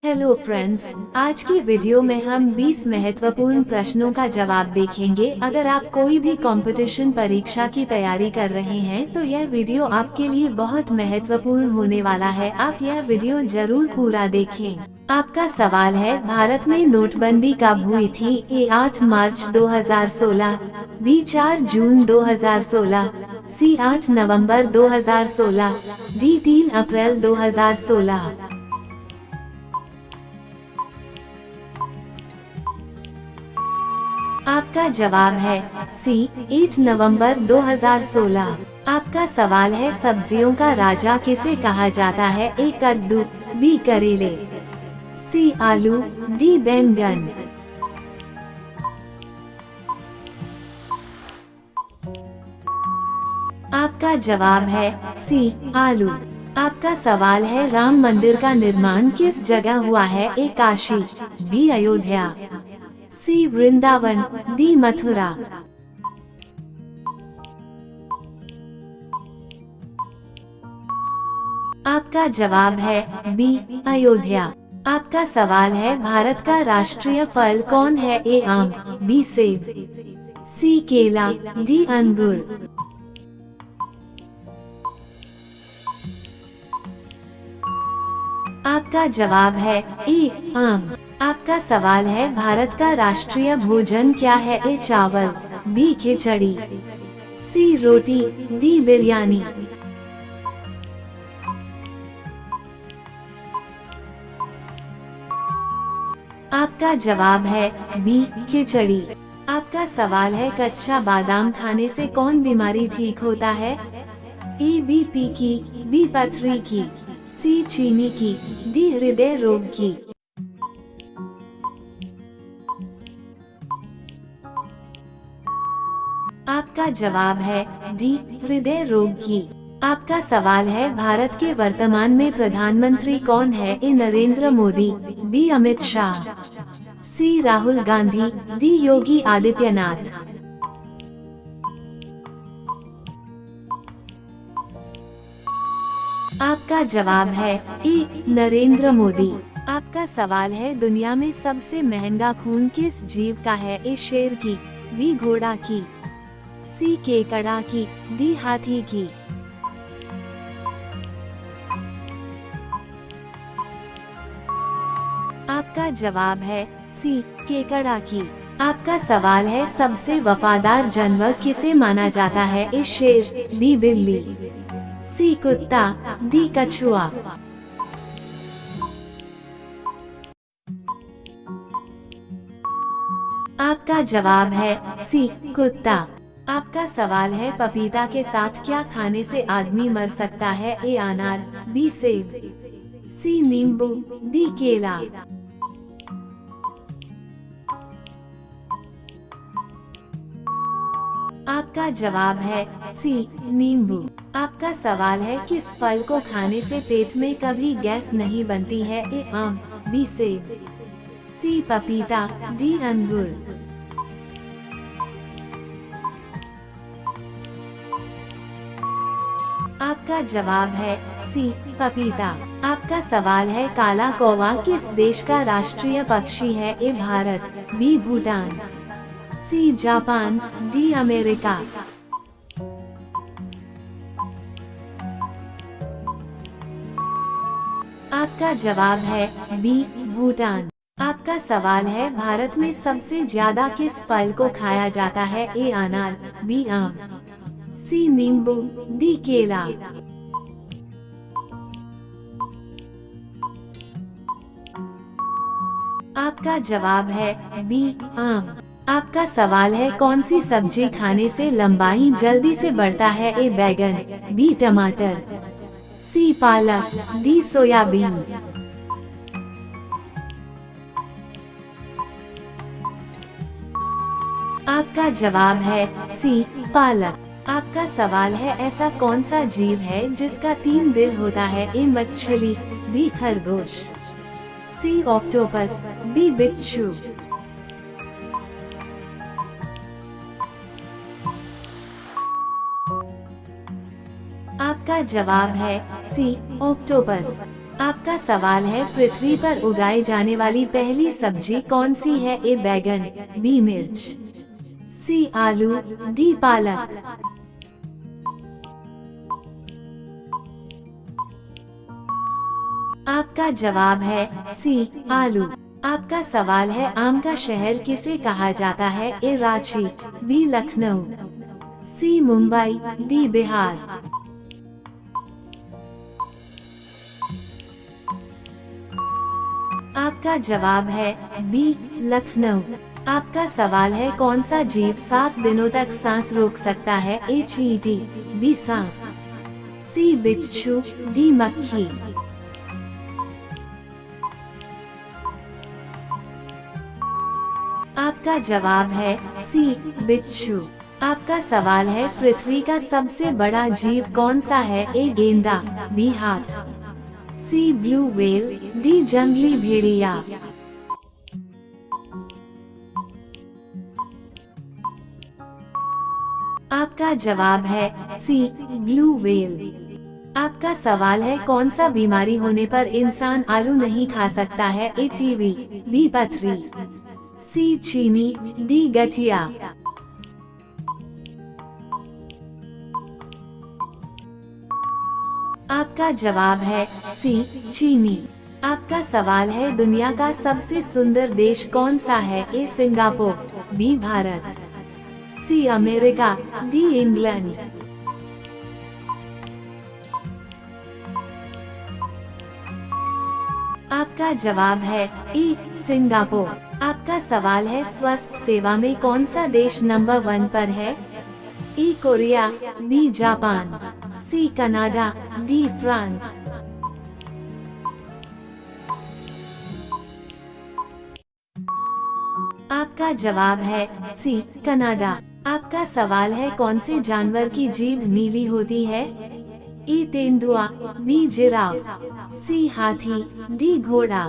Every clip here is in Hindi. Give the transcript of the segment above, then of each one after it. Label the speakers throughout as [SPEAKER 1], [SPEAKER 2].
[SPEAKER 1] हेलो फ्रेंड्स, आज की वीडियो में हम 20 महत्वपूर्ण प्रश्नों का जवाब देखेंगे। अगर आप कोई भी कंपटीशन परीक्षा की तैयारी कर रहे हैं तो यह वीडियो आपके लिए बहुत महत्वपूर्ण होने वाला है। आप यह वीडियो जरूर पूरा देखें। आपका सवाल है, भारत में नोटबंदी कब हुई थी? ए 8 मार्च 2016, बी 4 जून 2016, सी 8 नवंबर 2016, डी 3 अप्रैल 2016। आपका जवाब है सी 8 नवंबर 2016। आपका सवाल है, सब्जियों का राजा किसे कहा जाता है? ए कद्दू, बी करेले, सी आलू, डी बैंगन। आपका जवाब है सी आलू। आपका सवाल है, राम मंदिर का निर्माण किस जगह हुआ है? ए काशी, बी अयोध्या, सी वृंदावन, डी मथुरा। आपका जवाब है बी अयोध्या। आपका सवाल है, भारत का राष्ट्रीय फल कौन है? ए आम, बी सेब, सी केला, डी अंगूर। आपका जवाब है ए आम। आपका सवाल है, भारत का राष्ट्रीय भोजन क्या है? ए चावल, बी खिचड़ी, सी रोटी, डी बिरयानी। आपका जवाब है बी खिचड़ी। आपका सवाल है, कच्चा बादाम खाने से कौन बीमारी ठीक होता है? ए बीपी की, बी पथरी की, सी चीनी की, डी हृदय रोग की। आपका जवाब है डी हृदय रोग की। आपका सवाल है, भारत के वर्तमान में प्रधानमंत्री कौन है? ए नरेंद्र मोदी, बी अमित शाह, सी राहुल गांधी, डी योगी आदित्यनाथ। आपका जवाब है ए नरेंद्र मोदी। आपका सवाल है, दुनिया में सबसे महंगा खून किस जीव का है? ए शेर की, बी घोड़ा की, सी केकड़ा की, डी हाथी की। आपका जवाब है सी केकड़ा की। आपका सवाल है, सबसे वफादार जानवर किसे माना जाता है? ए शेर, बी बिल्ली, सी कुत्ता, डी कछुआ। आपका जवाब है सी कुत्ता। आपका सवाल है, पपीता के साथ क्या खाने से आदमी मर सकता है? ए अनार, बी सेब, सी नींबू, डी केला। आपका जवाब है सी नींबू। आपका सवाल है, किस फल को खाने से पेट में कभी गैस नहीं बनती है? ए आम, बी सेब, सी पपीता, डी अंगूर। आपका जवाब है सी पपीता। आपका सवाल है, काला कौवा किस देश का राष्ट्रीय पक्षी है? A Bharat, B Bhutan, C Japan, D America. आपका जवाब है बी भूटान। आपका सवाल है, भारत में सबसे ज्यादा किस फल को खाया जाता है? ए अनार, बी आम, सी नींबू, डी केला। आपका जवाब है बी आम। आपका सवाल है, कौन सी सब्जी खाने से लंबाई जल्दी से बढ़ता है? ए बैगन, बी टमाटर, सी पालक, डी सोयाबीन। आपका जवाब है सी पालक। आपका सवाल है, ऐसा कौन सा जीव है जिसका 3 दिल होता है? ए मछली, बी खरगोश, सी ऑक्टोपस, डी बिच्छू। आपका जवाब है सी ऑक्टोपस। आपका सवाल है, पृथ्वी पर उगाई जाने वाली पहली सब्जी कौन सी है? ए बैगन, बी मिर्च, सी आलू, डी पालक। आपका जवाब है सी आलू। आपका सवाल है, आम का शहर किसे कहा जाता है? ए रांची, बी लखनऊ, सी मुंबई, डी बिहार। आपका जवाब है बी लखनऊ। आपका सवाल है, कौन सा जीव 7 दिनों तक सांस रोक सकता है? ए चींटी, बी सांप, सी बिच्छू, डी मक्खी। आपका जवाब है सी बिच्छू। आपका सवाल है, पृथ्वी का सबसे बड़ा जीव कौन सा है? ए गेंडा, बी हाथ, सी ब्लू व्हेल, डी जंगली भेड़िया। आपका जवाब है सी ब्लू व्हेल। आपका सवाल है, कौन सा बीमारी होने पर इंसान आलू नहीं खा सकता है? ए टीबी, बी पथरी, सी चीनी, डी गठिया। आपका जवाब है सी चीनी। आपका सवाल है, दुनिया का सबसे सुंदर देश कौन सा है? A Singapore, B Bharat, C America, D England. आपका जवाब है ई सिंगापुर। आपका सवाल है, स्वास्थ्य सेवा में कौन सा देश नंबर 1 पर है? A Korea, B Japan, C Canada, D France. आपका जवाब है सी कनाडा। आपका सवाल है, कौन से जानवर की जीभ नीली होती है? ई तेंदुआ, बी जिराफ, सी हाथी, डी घोड़ा।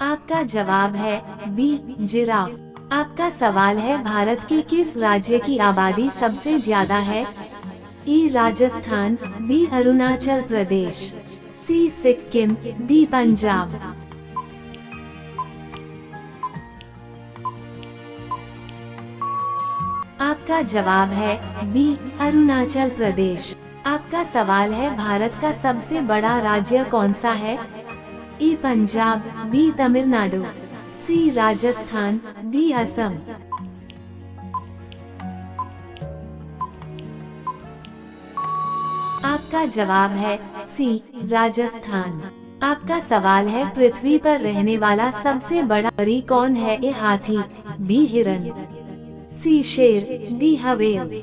[SPEAKER 1] आपका जवाब है बी जिराफ। आपका सवाल है, भारत के किस राज्य की आबादी सबसे ज्यादा है? ई राजस्थान, बी अरुणाचल प्रदेश, सी सिक्किम, डी पंजाब। आपका जवाब है बी अरुणाचल प्रदेश। आपका सवाल है, भारत का सबसे बड़ा राज्य कौन सा है? ई पंजाब, बी तमिलनाडु, सी राजस्थान, डी असम। आपका जवाब है सी राजस्थान। आपका सवाल है, पृथ्वी पर रहने वाला सबसे बड़ा परी कौन है? ए हाथी, बी हिरन, सी शेर, डी हवेल।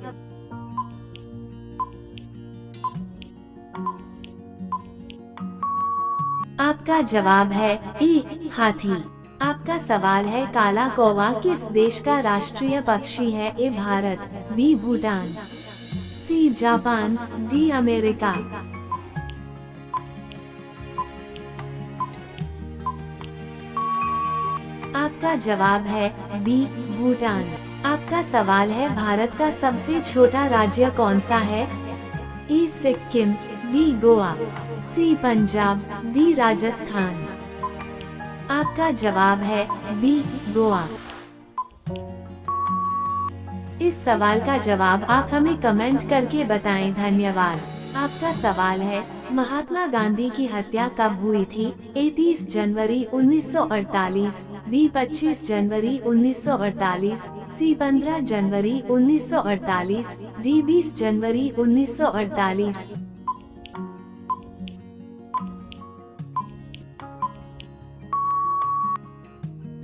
[SPEAKER 1] आपका जवाब है ई हाथी। आपका सवाल है, काला कौवा किस देश का राष्ट्रीय पक्षी है? A Bharat, B Bhutan, C Japan, D America. आपका जवाब है बी भूटान। आपका सवाल है, भारत का सबसे छोटा राज्य कौन सा है? ई सिक्किम, बी गोवा, सी पंजाब, डी राजस्थान। आपका जवाब है बी गोवा। इस सवाल का जवाब आप हमें कमेंट करके बताएं। धन्यवाद। आपका सवाल है, महात्मा गांधी की हत्या कब हुई थी? ए 30 जनवरी 1948, बी 25 जनवरी 1948, सी 15 जनवरी 1948, डी 20 जनवरी 1948।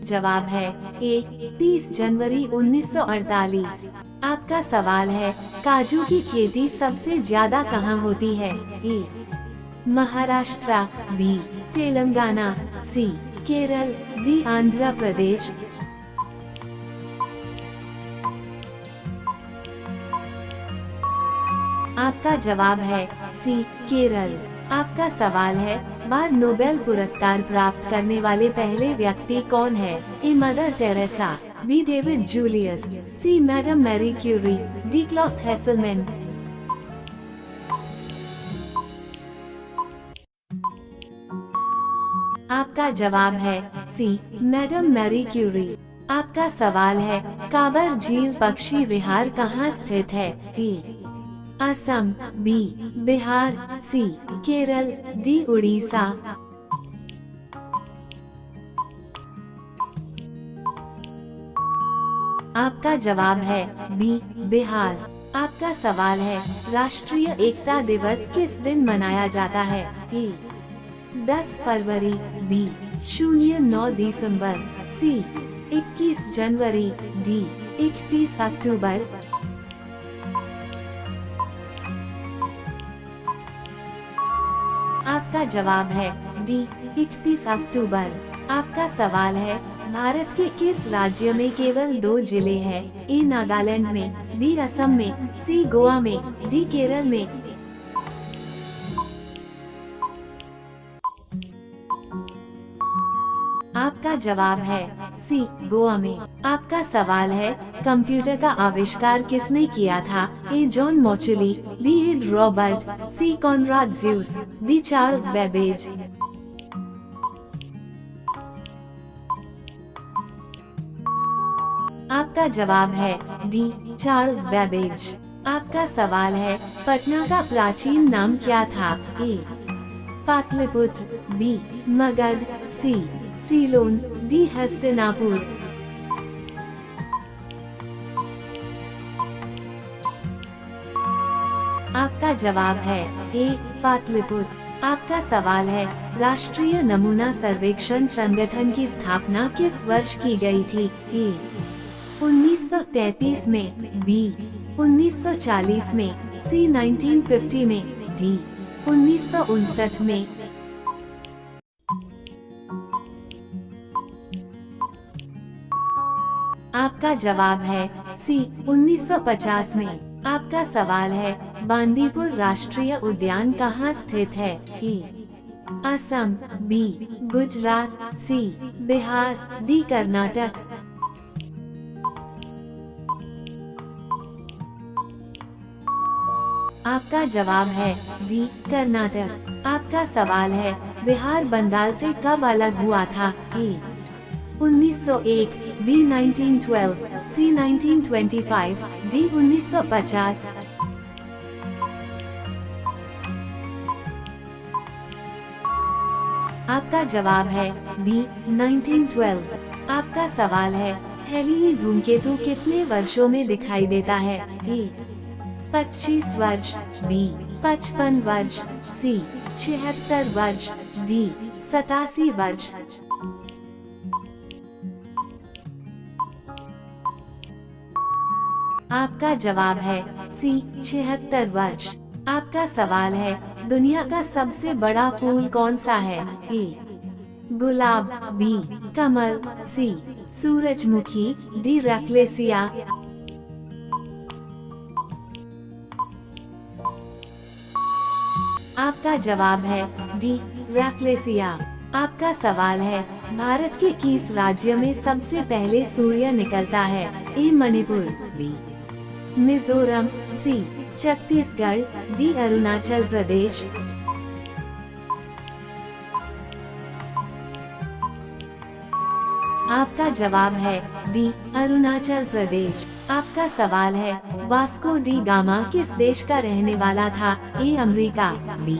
[SPEAKER 1] जवाब है ए 30 जनवरी 1948। आपका सवाल है, काजू की खेती सबसे ज्यादा कहाँ होती है? ए महाराष्ट्र, बी तेलंगाना, सी केरल, डी आंध्र प्रदेश। आपका जवाब है सी केरल। आपका सवाल है, बार नोबेल पुरस्कार प्राप्त करने वाले पहले व्यक्ति कौन है? A Mother Teresa, B David Julius, C Madame Marie Curie, D Klaus Hasselmann. आपका जवाब है सी मैडम मैरी क्यूरी। आपका सवाल है, काबर झील पक्षी विहार कहाँ स्थित है? ए असम, बी बिहार, सी केरल, डी उड़ीसा। आपका जवाब है बी बिहार। आपका सवाल है, राष्ट्रीय एकता दिवस किस दिन मनाया जाता है? ए 10 फरवरी, बी 09 दिसंबर, सी 21 जनवरी, डी 31 अक्टूबर। आपका जवाब है डी 31 अक्टूबर। आपका सवाल है, भारत के किस राज्य में केवल 2 जिले हैं? ए नागालैंड में, बी असम में, सी गोवा में, डी केरल में। आपका जवाब है सी गोवा में। आपका सवाल है, कंप्यूटर का आविष्कार किसने किया था? A John Mauchly, B Ed Robert, C Konrad Zuse, D Charles Babbage. आपका जवाब है डी चार्ल्स बेबेज। आपका सवाल है, पटना का प्राचीन नाम क्या था? ए पाटलिपुत्र, बी मगध, सी सीलोन, डी हस्तिनापुर। आपका जवाब है ए पाटलिपुत्र। आपका सवाल है, राष्ट्रीय नमूना सर्वेक्षण संगठन की स्थापना किस वर्ष की गई थी? ए 1933 में, बी 1940 में, सी 1950 में, डी 1959 में। आपका जवाब है सी 1950 में। आपका सवाल है, बांदीपुर राष्ट्रीय उद्यान कहाँ स्थित है? ए असम, बी गुजरात, सी बिहार, डी कर्नाटक। आपका जवाब है डी कर्नाटक। आपका सवाल है, बिहार बंगाल से कब अलग हुआ था? ए 1901, बी 1912, सी 1925, डी 1950। आपका जवाब है बी 1912। आपका सवाल है, हेलियन धूमकेतु कितने वर्षों में दिखाई देता है? ए 25 वर्ष, बी 55 वर्ष, सी 76 वर्ष, डी 87 वर्ष। आपका जवाब है सी 76 वर्ष। आपका सवाल है, दुनिया का सबसे बड़ा फूल कौन सा है? ए गुलाब, बी कमल, सी सूरजमुखी, डी रैफ्लेसिया। आपका जवाब है डी रैफ्लेसिया। आपका सवाल है, भारत के किस राज्य में सबसे पहले सूर्य निकलता है? ए मणिपुर, बी मिजोरम, सी छत्तीसगढ़, डी अरुणाचल प्रदेश। आपका जवाब है डी अरुणाचल प्रदेश। आपका सवाल है, वास्को डी गामा किस देश का रहने वाला था? A America, B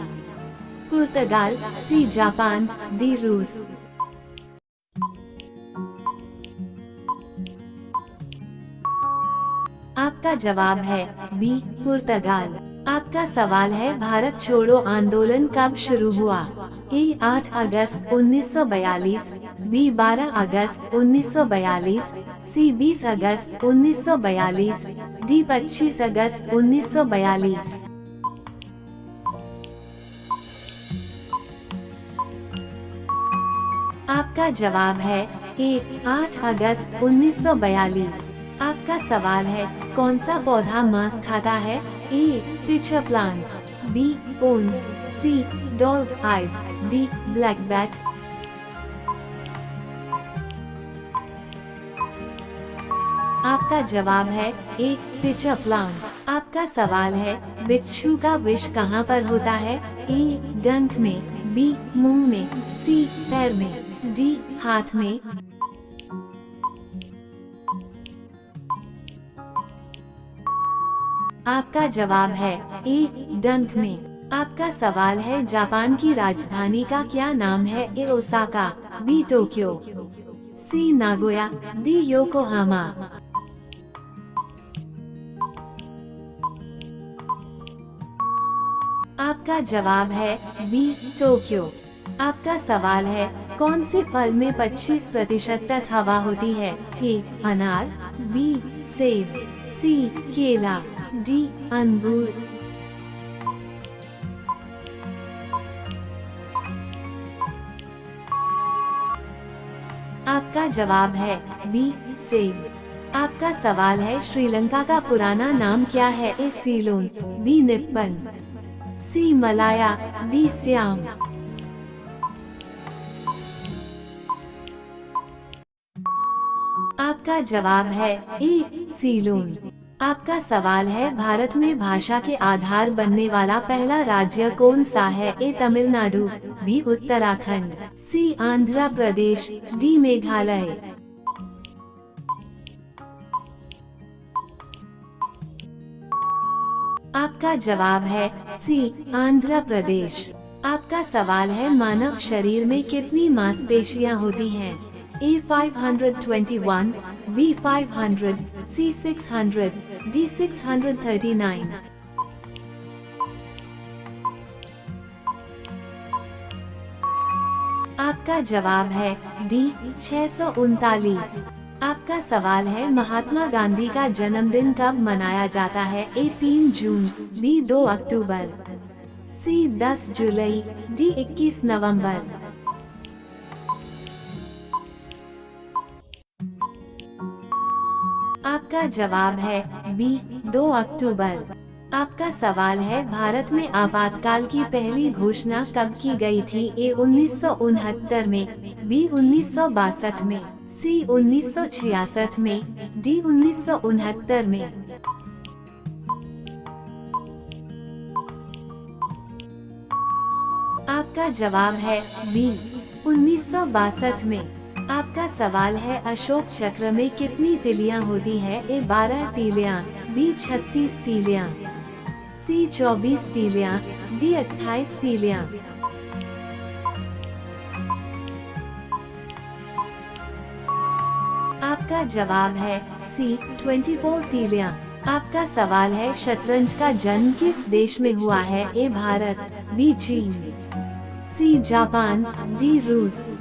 [SPEAKER 1] Portugal, C Japan, D रूस। आपका जवाब है बी पुर्तगाल। आपका सवाल है, भारत छोड़ो आंदोलन कब शुरू हुआ? ए 8 अगस्त 1942, बी 12 अगस्त 1942, सी 20 अगस्त 1942, डी 25 अगस्त 1942। आपका जवाब है ए 8 अगस्त 1942। आपका सवाल है, कौन सा पौधा मांस खाता है? ए पिचर प्लांट, बी पोन्स, C doll's eyes, D black bat. आपका जवाब है ए पिचर प्लांट। आपका सवाल है बिच्छू का विष कहाँ पर होता है? ए डंक में, बी मुंह में, सी पैर में, डी हाथ में। आपका जवाब है ए डंक में। आपका सवाल है जापान की राजधानी का क्या नाम है? ए ओसाका, बी टोक्यो, सी नागोया, डी योकोहामा। आपका जवाब है बी टोक्यो। आपका सवाल है कौन से फल में 25% तक हवा होती है? ए अनार, बी सेब, सी केला, डी अंगूर। आपका जवाब है बी सेब। आपका सवाल है श्रीलंका का पुराना नाम क्या है? ए सीलोन, बी निप्पन, सी मलाया, डी सियाम। आपका जवाब है ए सीलोन। आपका सवाल है भारत में भाषा के आधार बनने वाला पहला राज्य कौन सा है? ए तमिलनाडु, बी उत्तराखंड, सी आंध्र प्रदेश, डी मेघालय। आपका जवाब है सी आंध्र प्रदेश। आपका सवाल है मानव शरीर में कितनी मांसपेशियां होती हैं? ए 521, बी 500, सी 600, डी 639। आपका जवाब है डी 639। आपका सवाल है महात्मा गांधी का जन्मदिन कब मनाया जाता है? ए 3 जून, बी 2 अक्टूबर, सी 10 जुलाई, डी 21 नवंबर। आपका जवाब है बी 2 अक्टूबर। आपका सवाल है भारत में आपातकाल की पहली घोषणा कब की गई थी? ए 1969 में, बी 1962 में, सी 1966 में, डी 1969 में। आपका जवाब है बी 1962 में। आपका सवाल है अशोक चक्र में कितनी तिलियां होती है? ए 12 तीलियां, बी 36 तीलियां, सी 24 तीलियां, डी 28 तीलियां। आपका जवाब है सी 24 तीलियां। आपका सवाल है शतरंज का जन्म किस देश में हुआ है? ए भारत, बी चीन, सी जापान, डी रूस।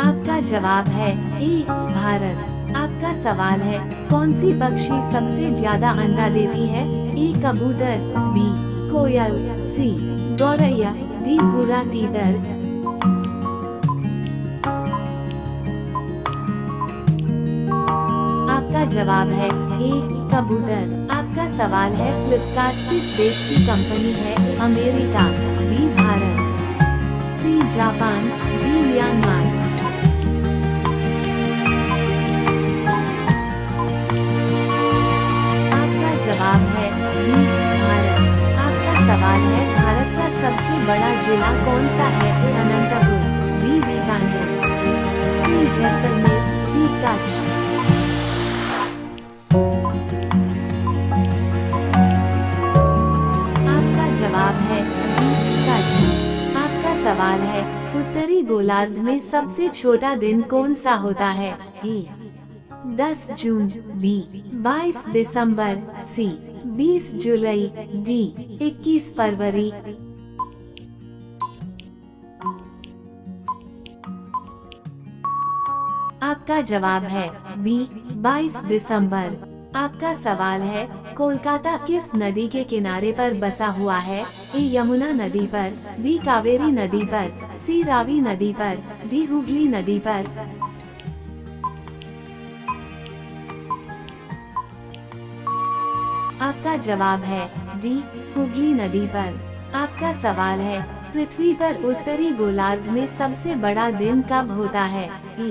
[SPEAKER 1] आपका जवाब है ए भारत। आपका सवाल है कौन सी पक्षी सबसे ज्यादा अंडा देती है? ए कबूतर, बी कोयल, सी गौरैया, डी भूरा तीतर। आपका जवाब है ए कबूतर। आपका सवाल है फ्लिपकार्ट किस देश की कंपनी है? A America, B Bharat, C Japan, D Myanmar. जवाब है बी भारत। आपका सवाल है भारत का सबसे बड़ा जिला कौन सा है? ए अनंतपुर, बी बीकानेर, सी जैसलमेर, डी कच्छ। आपका जवाब है डी कच्छ। आपका सवाल है उत्तरी गोलार्ध में सबसे छोटा दिन कौन सा होता है? ए 10 जून, बी 22 दिसंबर, सी 20 जुलाई, डी 21 फरवरी। आपका जवाब है बी 22 दिसंबर। आपका सवाल है कोलकाता किस नदी के किनारे पर बसा हुआ है? ए यमुना नदी पर, बी कावेरी नदी पर, सी रावी नदी पर, डी हुगली नदी पर। आपका जवाब है डी, हुगली नदी पर। आपका सवाल है, पृथ्वी पर उत्तरी गोलार्ध में सबसे बड़ा दिन कब होता है? ए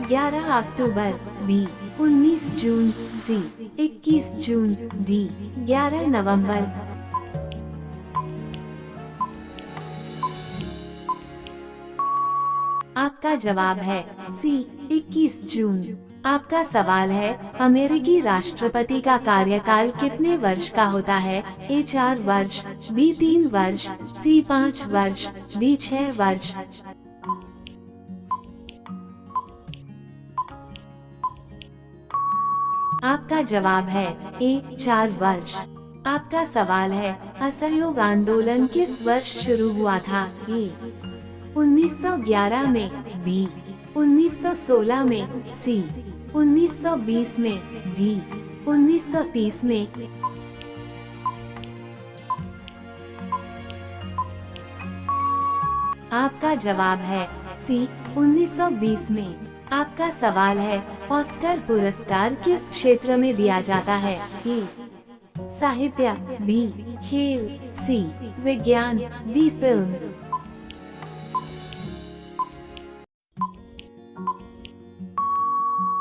[SPEAKER 1] 11 अक्टूबर, बी 19 जून, सी 21 जून, डी 11 नवंबर। आपका जवाब है सी 21 जून। आपका सवाल है, अमेरिकी राष्ट्रपति का कार्यकाल कितने वर्ष का होता है? ए 4 वर्ष, बी 3 वर्ष, सी 5 वर्ष, डी 6 वर्ष। आपका जवाब है ए 4 वर्ष। आपका सवाल है, असहयोग आंदोलन किस वर्ष शुरू हुआ था? ए 1911 में, बी 1916 में, सी 1920 में, डी 1930 में। आपका जवाब है सी 1920 में। आपका सवाल है, ऑस्कर पुरस्कार किस क्षेत्र में दिया जाता है? ए साहित्य, बी खेल, सी विज्ञान, डी फिल्म।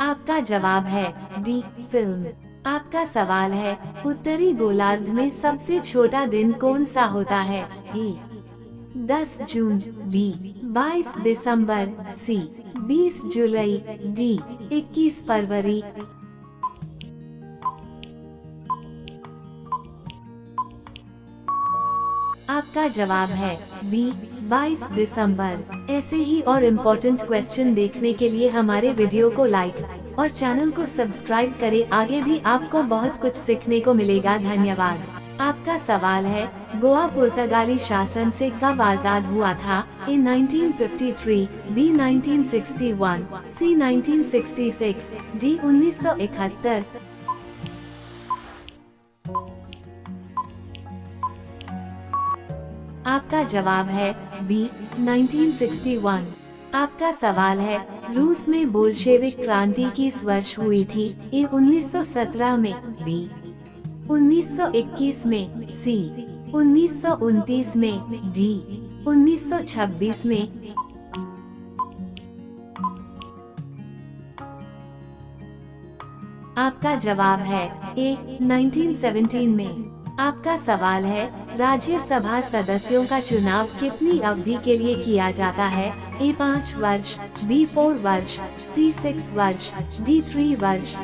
[SPEAKER 1] आपका जवाब है डी फिल्म। आपका सवाल है, उत्तरी गोलार्ध में सबसे छोटा दिन कौन सा होता है? ए 10 जून, बी 22 दिसंबर, सी 20 जुलाई, डी 21 फरवरी। आपका जवाब है बी 22 दिसंबर। ऐसे ही और इम्पोर्टेंट क्वेश्चन देखने के लिए हमारे वीडियो को लाइक और चैनल को सब्सक्राइब करें। आगे भी आपको बहुत कुछ सीखने को मिलेगा। धन्यवाद। आपका सवाल है, गोवा पुर्तगाली शासन से कब आजाद हुआ था? ए 1953, बी 1961, सी 1966, डी 1971। आपका जवाब है बी 1961। आपका सवाल है, रूस में बोल्शेविक क्रांति किस वर्ष हुई थी? ए 1917 में, बी 1921 में, सी 1929 में, डी 1926 में। आपका जवाब है ए 1917 में। आपका सवाल है, राज्यसभा सदस्यों का चुनाव कितनी अवधि के लिए किया जाता है? ए 5 वर्ष, बी 4 वर्ष, सी 6 वर्ष, डी 3 वर्ष।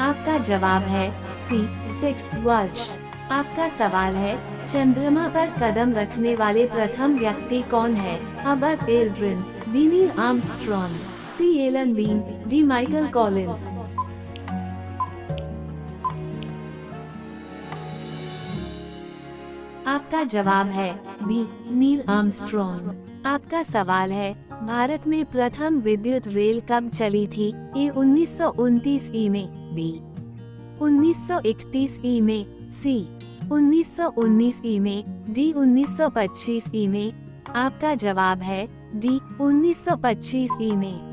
[SPEAKER 1] आपका जवाब है सी 6 वर्ष। आपका सवाल है, चंद्रमा पर कदम रखने वाले प्रथम व्यक्ति कौन है? A Buzz Aldrin, B Neil Armstrong, C Alan Bean, D Michael Collins. आपका जवाब है बी नील आर्मस्ट्रॉन्ग। आपका सवाल है, भारत में प्रथम विद्युत रेल कब चली थी? ए 1929 ई में, बी 1931 ई में, सी 1919 ई में, डी 1925 ई में। आपका जवाब है डी 1925 ई में।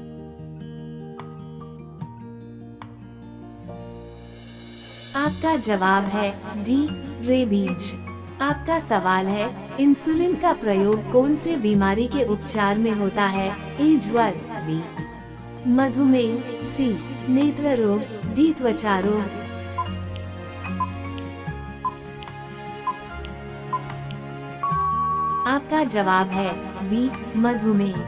[SPEAKER 1] आपका जवाब है डी रेबीज। आपका सवाल है, इंसुलिन का प्रयोग कौन से बीमारी के उपचार में होता है? ए ज्वर, बी मधुमेह, सी नेत्र रोग, डी त्वचा रोग। आपका जवाब है बी मधुमेह।